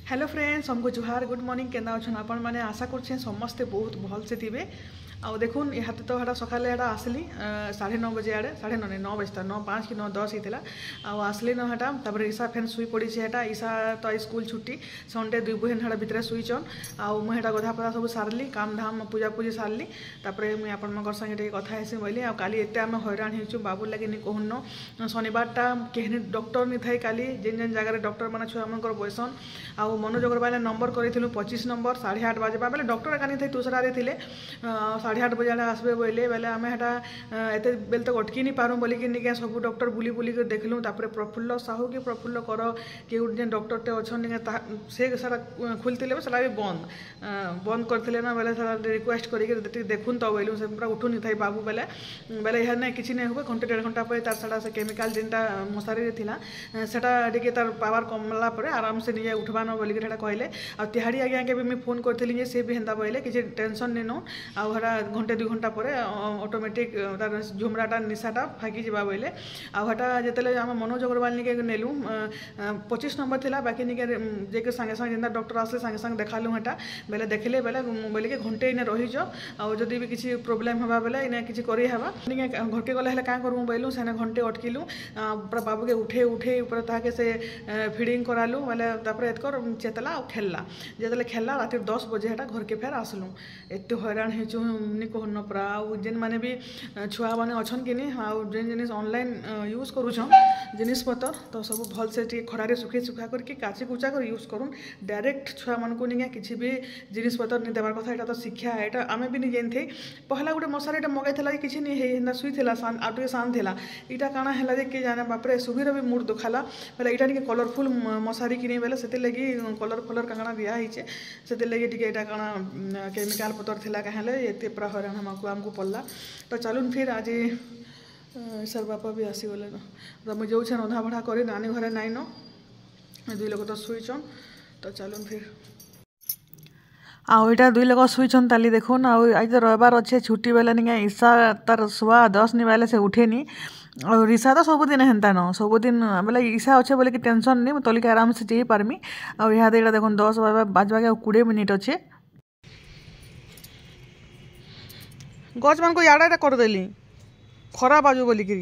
Hello friends हमको जुहार good morning केना अच्छन आपण मैंने आशा करछे समस्ते बहुत भल से थे आउ देखुन यहाँ तो हटा सकाले हटा आसली 9:30 बजे आड़े 9:30 नहीं 9 बजता 9:05 कि 9:10 होता आसली न हटा तापर ईशा फेन शुई पड़ी हटा ईशा तो स्कूल छुट्टी संडे 2 बहन हटा भितर शुईचन आउ मुझे गधा पधा सब सारली काम धाम पूजा पूजी सारली तापर मुझे आपण संगे कथा हेसी बोली आ काली एते आम हैरान होचु बाबू लगे नि कहून शनिवारटा केहनी डॉक्टर नि थाई काली जेन जेन जगह डॉक्टर माने छुआ मनकर बयसन आउ मनोज अग्रवाल नंबर करूँ 25 नंबर 8:30 बजे बेले डॉक्टर एका नहीं तुषारे थे 8:30 बजे आसबे बोले बेले आम हेटा एत बेले तक अटकी नहीं पारूँ बोलिकी निके सब डॉक्टर बुली बुली देखलूँ तापर प्रफुल्ल साहू कि प्रफुल्ल कर कि जेन डॉक्टरटे अच्छा से खुलते से भी बंद करते ना बेले रिक्वेस्ट करके देखून तो बोलूँ से पूरा उठू नहीं था बाबू बेले बेले यहाँ नहीं किसी नहीं हुए घंटे 1.5 घंटा पर तार सारा से केमिकाल जेनटा मशारी था से तार पावर कमला आराम से नहीं उठवा न बोलिक कहले आ तिहाड़ी आज्ञा के भी मुझे फोन करी सी भी हेन्ता बोले किसी टेंशन नहीं नो आटा घंटे 2 घंटा पर ऑटोमेटिक तार झुमराटा निशाटा फाँकी जा बोले आटा जिते आम मनोज अग्रवाल निके नेलु 25 नंबर थी बाकी निके जे सागे सागे जेनता डॉक्टर आसले सागे सागे देखालु हेटा बेले देखले बेले बोले कि घंटे इने रहीज आदि भी किसी प्रोब्लेम हवा बेले इने किसी करवा घर के गले क्या करूँ बोलूँ से घंटे अटकिलु पूरा बाबू के उठे उठे ताके से फिडिंग करालु बोले एतकर चेतला और खेलला जिते खेलला रात 10 बजे हेटा घर के फेर आसलु एत हैरान होनी कहन पूरा जेन मैंने भी छुआ मैंने अच्छन कि जेन जिन ऑनलाइन यूज करुछन जिनिस पतर तो सब भल से खरारे सुखे सुखा करके काची कुचा कर यूज करूँ डायरेक्ट छुआ मन को नहीं किसी भी जिनिस पतर नहीं देवार कथा यहाँ तो शिक्षा है यहाँ आम भी नहीं जानते पहला गोटे मशारी मगई किसी नहीं है शुई आउटे शांत था यहाँ काଣା है कि जाने बापरे सुबीर भी मूड दुखाला बोले यहाँ टे कलरफुल मशारी कि बेले से लगी कलर फलर काଣା दिखाई से लगी टे यहाँ काଣା केमिकाल पतर थी कहें ये पूरा हैरान हमको पड़ला तो चलून फिर आज सर बापा भी आसीगले तो मुझे जाऊँ रंधा बढ़ा कर नानी घरे नाई न 2 लोग तो शुईचन तो चलून फिर आउ 2 लोग शुईचन ताली देखुन आज तो रविवार अच्छे छुट्टी बेले नहीं ईशा तार सुबह 10 नहीं बेले से उठेनी और ईशा तो सबुदिन हेन्ता न सबुदिन बोले ईशा अच्छे बोले कि टेंशन नहीं तलिक आराम से जी पारमी और यहाँ देखो 10 बाजवाके 20 मिनिट अच्छे गच मान को याडा करदेली खरा बाजू बोलिकी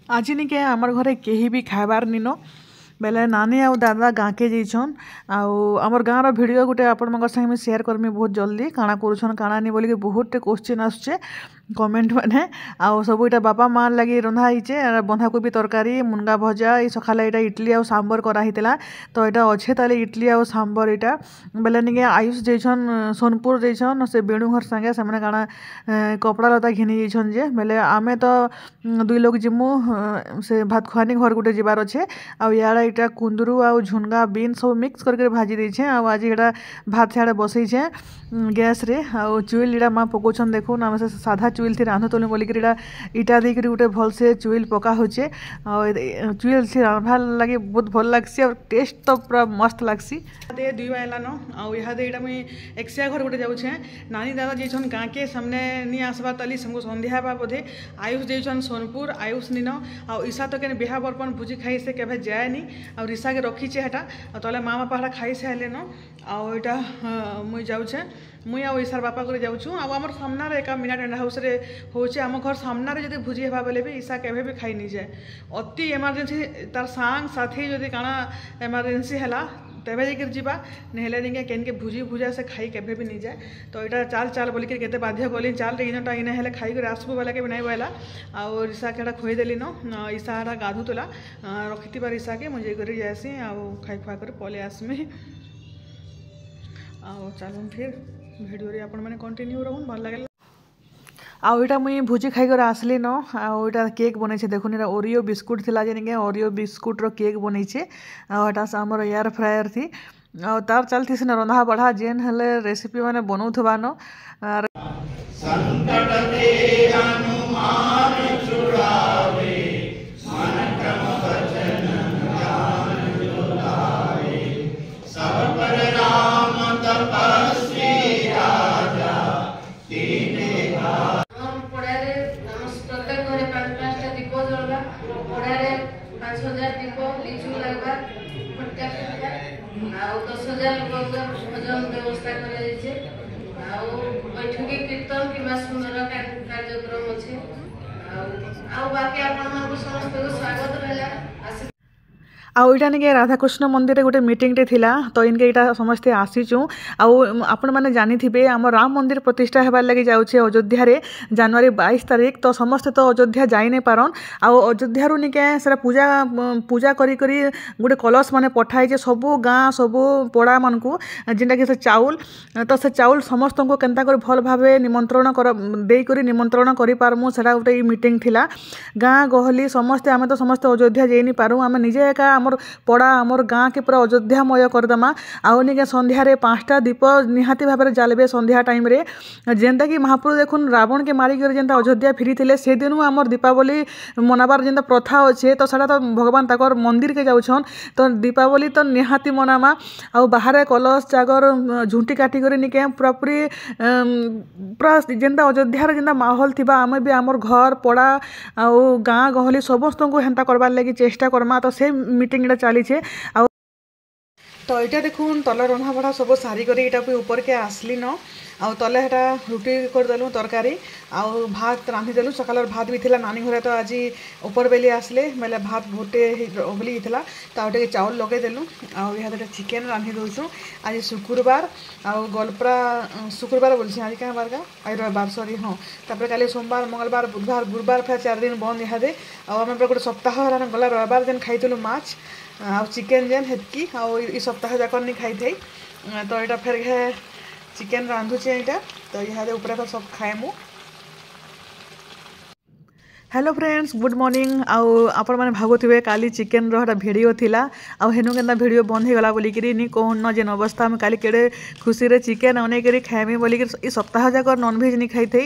आज निके आमर घरे केही भी खाबार निनो बेले नानी आउ दादा गाँ के जाइछन आमर गाँव भिडियो गोटे आपण संगे शेयर करमी बहुत जल्दी काଣା करूछन काଣା नहीं बोलिक बहुत क्वेश्चन आसुचे कमेंट मैंने आउ सब इटा बापा माँ लगी रंधा होइचे बंधाकोबी तरकारी मुनगा भजा ये सकाले यहाँ इडली आउ सांबर कराहीला तो यहाँ अच्छे ताले इडली आउ सांबर यहाँ बेले निके आयुष जाइछन सोनपुर जाइछन से बेणु घर संगे से काଣା कपड़ा लता घिनी जाइछन जे बेले आमे तो 2 लोग जिमु से भात खुआनी घर गोटे जीवार अच्छे आउ याड़ा यहाँ कुंदरू आउ झुनगा बीन सब मिक्स करके भाजी देछे आज यहाँ भात सियाड़े बसईछे गैस रे आउ चुइल यहाँ माँ पकाउछन देखुन आम से साधा चुइल थी रांधुतलु बोलिक इटा देकर गोटे भल से चुइल पका होचे चुइल से रांधवा लगे बहुत भल लगसी और टेस्ट तो पूरा मस्त लगसी 2 आइला न आउ यहाँ मुई एक्सिया घर गोटे जाऊे नानी दादा जाइछन गाँ के सामने नहीं आसबार ताली समको संध्या हेबा बोधे आयुष जाइछन सोनपुर आयुष निन आउ ईशा तो क्या बिहा बर्पण भोजी खाई से केवे जाएनी और ईशा के रखीचे हेटा तले माँ बापा हेटा खाई सारे न आउ यहाँ मुई जाऊे मुई आउ ईशार बापा को जाऊँ आमर सामने एक मीना टेंट हाउस रे होचे आम घर सामने जब भोजी हेबा बेले भी ईशा केवे भी खाई नहीं जाए अति एमरजेंसी तार सांग साथी जदि काଣା एमरजेंसी है तेबे जाकर जीवा नहले नहीं केन के भुजी भुजा से खाई केवे भी नहीं जाए तो यहाँ चाल चाल बोलिक केते बाध्य कली चाल इनटा इने हेले खाई कर आसबू बेला के भी नहीं बोला और ईशा के खोईदेली न ईशा गाधुला रखी ईशा के मुझे कर जासी आउ खाई खुआ कर पले आसमी आउ चलून फिर भिडियो रे आपण माने कंटिन्यू रहून भल लगे आउ यहाँ मुई भोजी खाई आसली न आउ यहाँ केक बनई देखुन यहाँ ओरियो बिस्कुट थिला जे ओरियो बिस्कुट रो केक बनईचे आटा आमर एयर फ्रायर थी आ तार चलती सिना रंधा बढ़ा जेन हेले रेसिपी माने बनाउथबा न संकट ते हनुमान छुड़ावे मन क्रम वचन ज्ञान जुलावे सब पर राम तपस्वी राजा कीर्तन किंवा सुंदर कार्यक्रम अच्छे बाकी आपको समस्त स्वागत रहा। आउ इटा निके राधाकृष्ण मंदिर गोटे मीटिंगटे थिला तो इनके इटा समस्ते आसीचु आपण मैंने जानी थे आम राम मंदिर प्रतिष्ठा होबार लगी जाऊे अयोध्या रे जनवरी 22 तारीख तो समस्ते तो अयोध्या जाई नहीं पारन अयोध्या निके से पूजा पूजा करी करी गोटे कलश माने पठाई सबू गाँ सबू पड़ा मन को जेनटा कि से चाउल तो से चाउल समस्त को केनता कर भल भाव निमंत्रण कर देकर निमंत्रण कर पारमु सेटा गोटे मीटिंग थिला गाँ गहली समस्ते आम तो समस्ते अयोध्या जाई नहीं पारू आम निजे एका आमर पड़ा आमर गाँ के पूरा अयोध्यामय करदेमा आउ निके संध्यारे 5टा दीप निहाती भाव में जालबे संध्या टाइम रे जेनता कि महाप्रभु देखुन रावण के मारिक जेनता अयोध्या फिरी थे से दिन आमर दीपावली मनाबार जेनता प्रथा अच्छे तो सारा तो भगवान तक मंदिर के जाऊन तो दीपावली तो निहाती मनामा आउ बाहर कलश चागर झुंटी काटी कर निके पूरापूरी पूरा जेनता अयोध्यार जेनता माहौल थी आम भी आमर घर पड़ा आउ गाँ गहली समस्त को हेन्ता करबार लगी चेष्टा करमा तो से मीटिंग चली तो यहाँ देखून तले रंधा बढ़ा सब सारिक ऊपर के आसली न आउ तले हेटा रुटी करदेलु तरकारी आउ भात रांधिदेलु सकाल भात भी थिला नानी घरे तो आज ऊपर बेली आसले बेले भात भोटे बोली होता तो आगे चाउल लगेदेलु आउ यहाँ चिकेन रांधि दौचु आज शुक्रवार आउ गलपरा शुक्रवार बोलছি आज क्या बार का आज रविवार सॉरी हाँ तापर काली सोमवार मंगलवार बुधवार गुरुवार फिर 4 दिन बंद यहाँ आम गोटे सप्ताह गला रविवार दिन खाइलु माछ आउ चिकेन जेन हेतकी आउ सप्ताह जाक नहीं खाई थी तो यहाँ फिर चिकेन रांधुचे यहाँ तो यहाँ ऊपर सब खाएमु। हेलो फ्रेंड्स गुड मॉर्निंग आउ आपण मैंने भावुवे काली चिकेन रोटा भिडियो थिला आउ हेनु केन्ता भिडियो बंद होगला बोलिकी नी कहून जेन अवस्था में काली केड़े खुशी रे चिकेन अनेक खाएमी बोलिकी सप्ताह जाक नॉनभेज नहीं खाई थी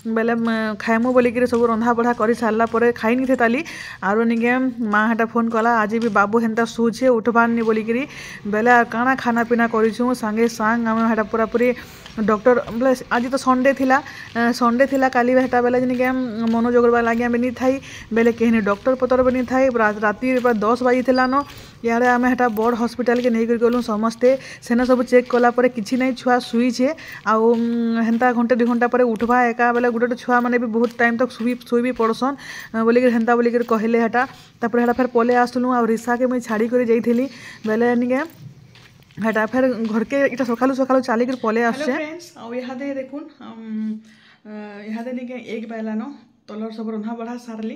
बेले खाएमु बोलिकी सब रंधा बढ़ा कर सारा पर खाई नहीं थे ताली आरो निके माँ हेटा फोन कला आज भी बाबू हेन्ता शुचे उठबारनी बोलिकी बेले काଣା खाना पीना करूँ सांगे सांग आम हेटा पूरापूरी डॉक्टर बोले आज तो संडे थिला काली हेटा बेले निके मनोज करवा लगे आम नहीं थाई बेले कहीं डॉक्टर पतर भी नहीं थाई राति 10 बजी थिला न यारे आम हेटा बड़ हॉस्पिटल के नहीं गलु समस्ते सेना सब चेक कलापर कि नहीं छुआ शुईचे आउ हेन्ता घंटे 2 घंटा पर उठवा एका बेले गोटे छुआ मैंने भी बहुत टाइम तक शुई भी पड़सन बोलिक हेन्ता बोलिक कहले हेटा तापर हेटा फिर पले आसलु आ रिसा के मुझे छाड़ी कर जाइली बेले निके हेटा फिर घर के इटा सकालू सकालू चली कर पले आसचे फ्रेंड्स आउ यहाँ देखुन यहाँ निके एक बेला न तलर सब रंधा बढ़ा सारली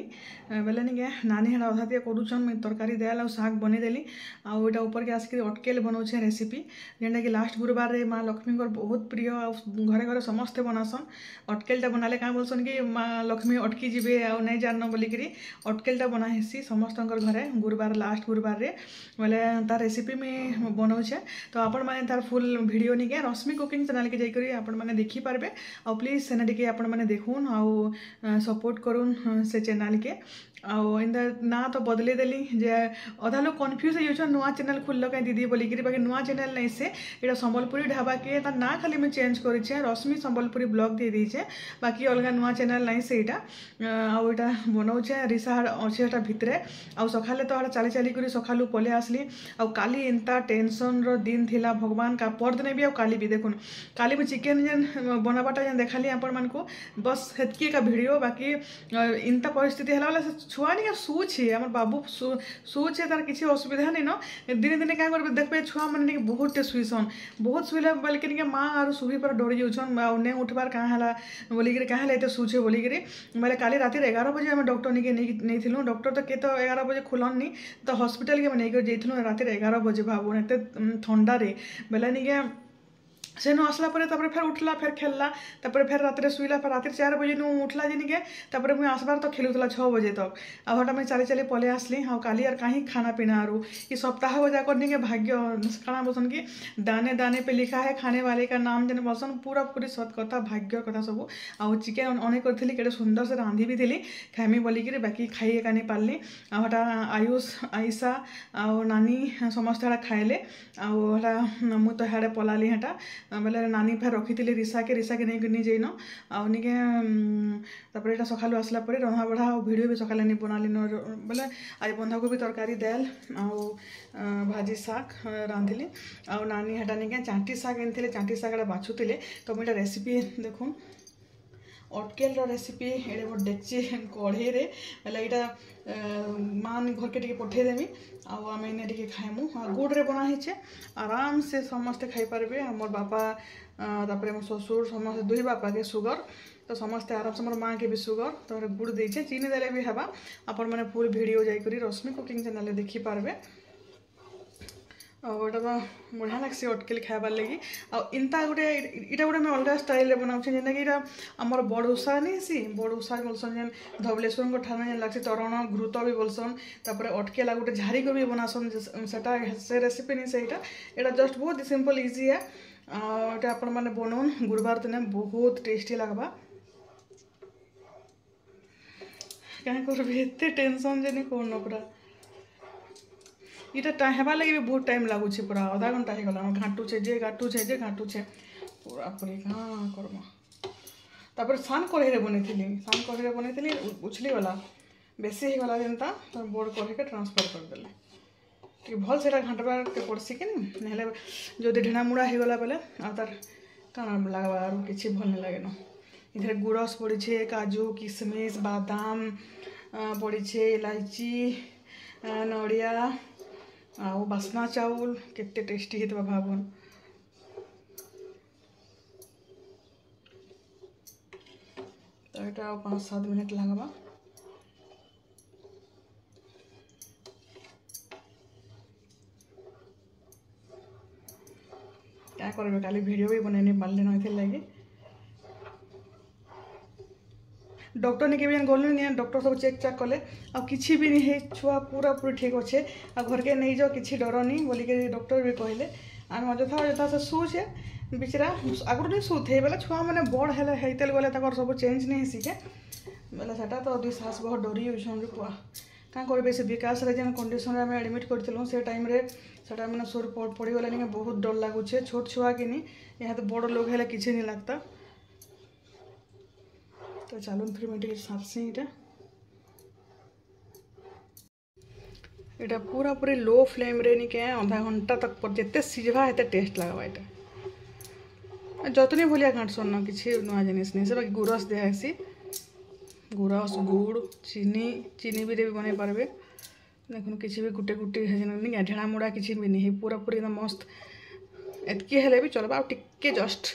बेले निके नानी हेटा अधा दिया करूछन मैं तरकारी देल और शाग बनेदेली आउ इटा ऊपर के आसिक अटकेल बनाऊे रेसिपी जेनटा कि लास्ट गुरुवार रे माँ लक्ष्मी बहुत प्रिय घरे घरे समस्ते बनासन अटकेलटा बनाले क्या बोलसन कि माँ लक्ष्मी अटकी जीवे आउ नहीं जान बोलिकी अटकेलटा बना हेसी समस्त घरे गुरुवार लास्ट गुरुवार रे बोले तार रेसिपी में बनाऊे तो आपण मैंने तार फुल वीडियो निके रश्मि कुकिंग चैनल के जाकर आपण मैंने देखिपारे और प्लीज सेना टे आपण मैंने देखुन आउ सपोर्ट करूँ से चैनल के आउ इन ना तो बदले देली जे अधा लोग कन्फ्यूज हो नुआ चैनल खुल्ल कहीं दीदी बोलिकी बाकी नुआ चैनल नहीं से ये सम्बलपुरी ढाबा के ना खाली मैं चेंज करें रश्मि सम्बलपुरी ब्लॉग दे दीचे बाकी अलग नुआ चैनल नहीं से आउ इटा बनाऊे रिसा अच्छे भितरे आउ सकाले तो चली चली कर सकालू पले आसली आउ काली एंता टेंशन रो दिन थिला भगवान का परदिन भी आउ काली भी देखुन काली भी चिकेन जेन बनाबाटा जेन देखाली आपण मान को बस हेतकी का वीडियो बाकी इंता परिस्थिति है वाला छुआ नहीं शुचे आम बाबू शुचे तार किसी असुविधा नहीं न दिने दिने क्या कर देखते छुआ मैंने बहुत शुईसन बहुत शुईला बोलिक माँ आर शुभी पर डरी जाऊन नहीं उठबार क्या है बोलिक क्या एत शुचे बोलिक बोले काली राति 11 बजे आम डॉक्टर निके नहीं थी डॉक्टर तो के तो 11 बजे खुलन नहीं तो हॉस्पिटल के नहीं जाइलु राति 11 बजे भाव एत ठंडा रे बेले निके सेनु आसला फिर उठला फिर खेलला फिर रात शुईला फिर राति 4 बजे उठला जिनिके मुझे आसबार तो खेलुला 6 बजे तक आ हटा मैं चली चली पले आसली हाँ काली यार कहीं खाना पीना आरू ये सप्ताह को जाकर निके भाग्य काना बोसन कि दाने दाने पे लिखा है खाने वाले का नाम जन बोसन पूरा पूरी सत कथा भाग्य कथा सब आउ चिकेन अनेक करी के सुंदर से रांधि भी थी खाइमी बोलिकी बाकी खाई एका नहीं पारली आ हटा आयुष आईसा आउ नानी समस्त खाइले आटा मुझे तो हाड़े पलाली हेटा बेले नानी फिर रखी थी रिसा के नहीं जाइन आउ निके यहाँ सकालू आसला रंधा बढ़ा भिडियो भी सकाले नहीं बनाली बोले आज बंधाकोबी तरकारी देल आउ भाजी शाग रांधिली आउ नानी हेटा निके चाटी शाग आनी चाटी शाग बाछुले तो मुझे रेसिपी देखून अटकेल रेसिपी ये वो डेक्ची कढ़ई रे बेले यहाँ मान घर के पठेदेमी आम टे खाइमु गुड़ रे बना ही आराम से समस्ते खाई पारे मोर बापा तापर मो ससुर समस्त दुई बापा के सुगर तो समस्ते आराम से मोर माँ के भी सुगर तो गुड़ देचे चीनी देले भी हवा आपण मैंने फुल वीडियो जाकर रश्मि कुकिंग चैनल देखी पारे गोटा तो बढ़िया लग्सी अटकेल खाबार लगी आंता गोटे यहाँ गोटे अलग स्टाइल बनाऊे जेनटा कि आमर बड़ उषा नहीं सी बड़ उषा बोलसन जेन धवलेश्वर ठार जेन लग्सी तरण घृत भी बोलसन तापर अटकेला गोटे झारी को भी बनासन से रेसिपी नहीं से यहाँ जस्ट बहुत सिंपल इजी है ये आपण मैंने बनाऊन गुरुवार दिन बहुत टेस्टी लगवा क्या करबी एत टेंशन जे नहीं कौन पूरा इटा हेबार लगे भी बहुत टाइम लगुच पूरा आधा घंटा हो गला घाटुचे पूरा पूरी हाँ करमा तापर सान कढ़ई बनई उछली गला बेसी हो गला जेनता तो बड़ कढ़ई के ट्रांसफर करदेले कि भल से घाटबार के पड़सी कि नहीं जदि ढेणा मुड़ा हो गला बेले तार काण लगवा आर किसी भल नहीं लगे न इधर गुरस पड़े काजू किशमिश बादाम पड़े इलायची नड़िया आउ बासना चाउल केते टेस्टी होता भावन तो यहाँ 5-7 मिनट लगवा क्या करेंगे काली वीडियो भी बनई नहीं पारे ना लगे डॉक्टर ने केवल गलु नहीं डॉक्टर सब चेक चाक कले आ किसी भी नहीं है छुआ पूरा पूरी ठीक अच्छे आ घर के नहीं जाओ किसी डर नहीं बोलिक डॉक्टर भी कहले आम अजथा अजथा से शुचे बिचरा आगुरी नहीं शुथे बेले छुआ मैंने बड़ हेते गले सब चेंज नहीं सीखे बेले सेटा तो दुस्साहस बहुत डरी होन पुआ क्या करेंगे से विकास जेन कंडीशन आम एडमिट करूँ से टाइम से मैंने सोर पड़गला नहीं बहुत डर लगुचे छोट छुआ कि नहीं यहाँ तो बड़ लोग है किसी नहीं लगता तो चलो फिर मैं साफसी यहाँ पूरा पूरी लो फ्लेम रे नहीं क्या आधा घंटा तक पर जिते सीझा हेते टेस्ट लगवा यहाँ जतनी भलिया घाटसन न किसी नुआ जिनिस नहीं से बाकी गुरस दिखासी गुरस गुड़ चीनी भी बन पारे देखो किसी भी गुटे गुटे नहीं ढेणा मुड़ा किसी भी नहीं पूरा पूरी एकदम मस्त एतकी हेले भी चलबा आ टिके जस्ट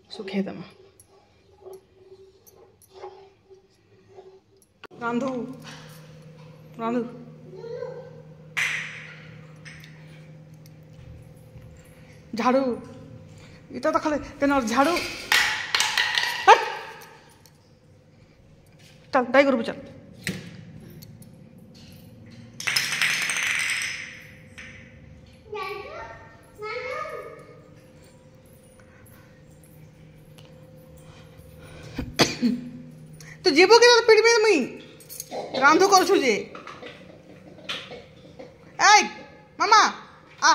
सुखेदमा रांधु रांधु झाड़ू इतना तो खाले तेना झाड़ू चल दाई करू चल तो जीवो के पेट में मुई रांधु कर छुजे ए मामा आ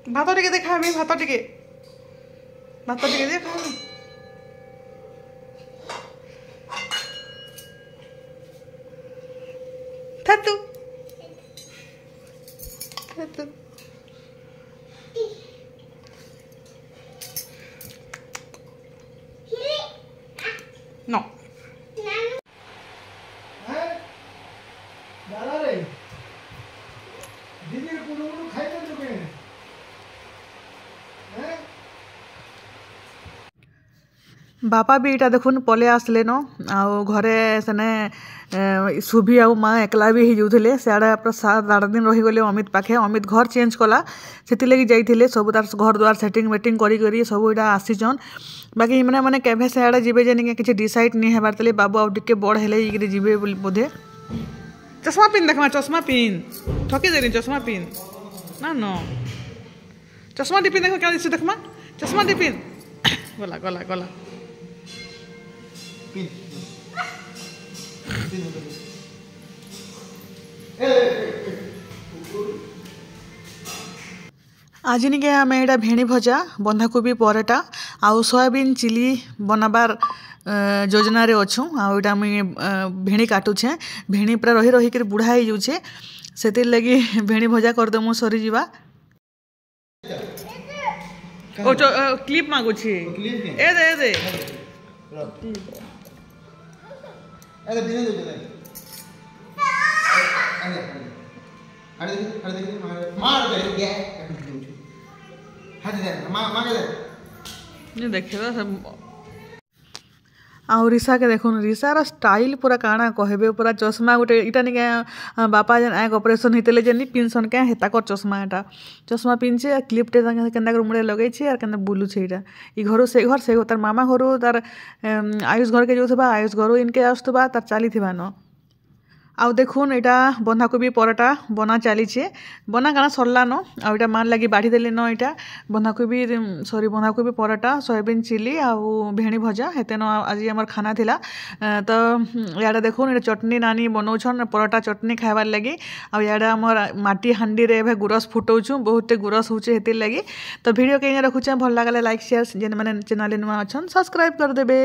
भात टिके देखा भात टिके देखा Tatu. No. बापा भी इटा देखुन पले आसले न आ घरे सेने सुभी आ माँ एकला भी हो जाते सियाड़े आप 7-8 दिन रहीगले अमित पाखे अमित घर चेंज कला से लगी जाइए सब तार घर द्वार सेटिंग वेटिंग करी सब इटा आसीचन बाकी मैंने मैंने केभे सियाड़े जीवे जे किसी डिसाइड नहीं हेबार तले बाबू आउ टिके बड़ हेले जीवे बोधे चश्मा पिन देखमा चश्मा पिन ठकी देनी चश्मा पिन ना न चश्मा टिपिन देख क्या देखमा चश्मा टिपिन गला गला गला आज निके आम यहाँ भेणी भजा बंधाकोबी पराटा आउ सोयाबीन चिली बनाबार योजना रे अच्छू आईटा मुई भेणी काटुछे भेणी पूरा रही रही कर बुढ़ा हो जाऊे से लगी भेणी भजा करदेमु सरी जीवा ओ क्लिप मागुछि ए दे देखा आउ रिसा के देखुन रिसार स्टाइल पूरा काଣା कहबे पूरा चश्मा गोटे इटा नहीं बापा जेन आँख ऑपरेशन होते जेन पिनसन क्या हेता कर चश्मा एटा चश्मा पिनछे क्लिपटे केन्दा कर मुड़े लगे और केन्दा बुलुछे इटा ई घर से घर तार मामा घर तार आयुष घर के जो आयुष घर इनके आसुवा तार चली न आउ देखुन यहाँ बंधाकोबी पराटा बना चलीचे बना काना सरला न आउ मान लगी बाढ़ी देली न यहाँ बंधाकोबी पराटा सोयाबीन चिली आउ भेणी भजा हेते न आज आम खाना थिला तो याडे देखुन ये चटनी नानी बनाऊन पराटा चटनी खाइबार लगी आड़ आम माटी हांडी रे गुरस फुटाऊँ बहुत गुरस होचे हेतिर लगी तो वीडियो कहीं रखुचे भल लगे लाइक शेयर जेन मैंने चैनल नुआ अच्छा सब्सक्राइब करदेवे।